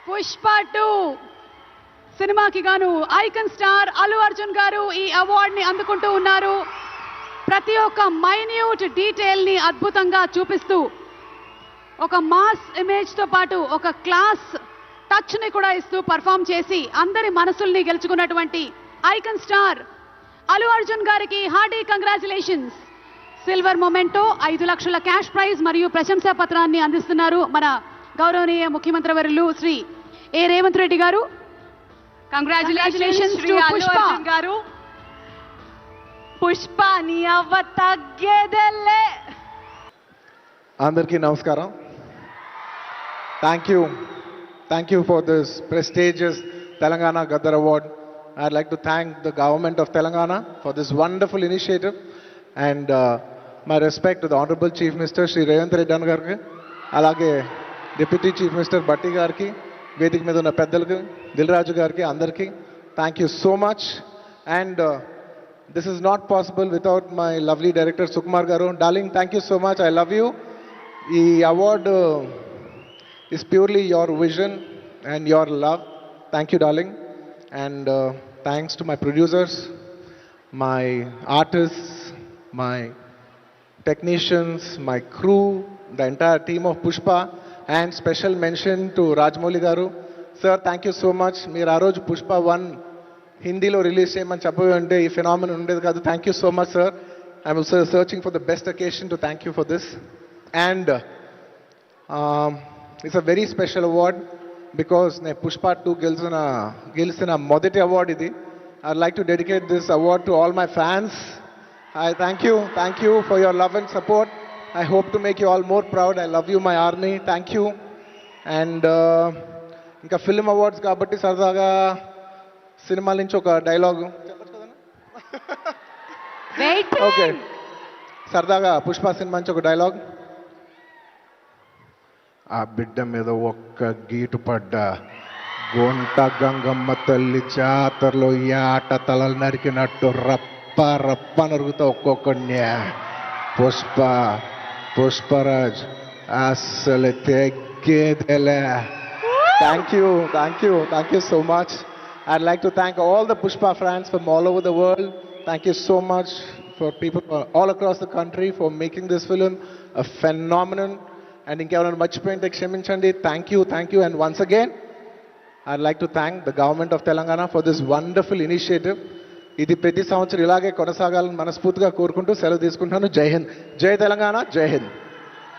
పుష్ప 2 సినిమాకి గాను icon star Allu Arjun గారు ఈ అవార్డుని అందుకుంటూ ఉన్నారు. ప్రతి ఒక్క మైన్యూట్ డీటెయిల్ని అద్భుతంగా చూపిస్తూ ఒక మాస్ ఇమేజ్తో పాటు ఒక క్లాస్ టచ్ని కూడా ఇస్తూ పర్ఫామ్ చేసి అందరి మనసుల్ని గెలుచుకున్నటువంటి ఐకాన్ స్టార్ అల్లు అర్జున్ గారికి హార్డీ కంగ్రాచులేషన్స్. సిల్వర్ మొమెంటో 5 లక్షల క్యాష్ ప్రైజ్ మరియు ప్రశంసా పత్రాన్ని అందిస్తున్నారు మన గౌరవనీయ ముఖ్యమంత్రి వర్యులు శ్రీ ఏ రేవంత్ రెడ్డి గారు. కంగ్రాచులేషన్స్ టు పుష్ప గారు. పుష్ప నీ అవ్వ తగ్గేదెల్లే. అందరికీ నమస్కారం. Thank you for this prestigious Telangana Gaddar Award. I'd like to thank the government of Telangana for this wonderful initiative and my respect to the Honorable Chief Minister Shri Revanth Reddy గారికి, అలాగే deputy chief minister బట్టి గారికి, వేదిక మీద ఉన్న పెద్దలకు, దిల్ రాజు గారికి, అందరికీ thank you so much. And this is not possible without my lovely director Sukumar garu. Darling, thank you so much, I love you. ఈ award is purely your vision and your love. Thank you, darling. And thanks to my producers, my artists, my technicians, my crew, the entire team of Pushpa, and special mention to Rajamouli garu. Sir, thank you so much. Meer aa roju Pushpa 1 Hindilo release cheyamani cheppante ee phenomenon undedi kaadu. Thank you so much, sir. I'm also searching for the best occasion to thank you for this. And it's a very special award because Pushpa 2 గెలిచిన మొదటి award ఇది. I'd like to dedicate this award to all my fans. I thank you for your love and support. I hope to make you all more proud. I love you, my army. Thank you. And ఇంకా film awards కాబట్టి సరదాగా సినిమాల నుంచి ఒక dialogue చెప్పచ్చు కదా. Okay, సరదాగా Pushpa cinema నుంచి ఒక డైలాగ్. ఆ బిడ్డ మీద ఒక్క గీటు పడ్డా గొంట గంగమ్మ తల్లి జాతరలో ఈ ఆట తలలు నరికినట్టు రప్ప రప్ప నరుగుతా ఒక్కొక్కడిని. పుష్పరాజ్ అసలు తెగ్గేదేలే. Thank you so much. I'd like to thank all the Pushpa fans from all over the world. Thank you so much for people all across the country for making this film a phenomenon. And ఇంకెవరైనా మర్చిపోయింటే క్షమించండి. Thank you. And once again I'd like to thank the government of Telangana for this wonderful initiative. ఇది ప్రతి సంవత్సరం ఇలాగే కొనసాగాలని మనస్ఫూర్తిగా కోరుకుంటూ సెలవు తీసుకుంటున్నాను. జై హింద్, జై తెలంగాణ, జై హింద్.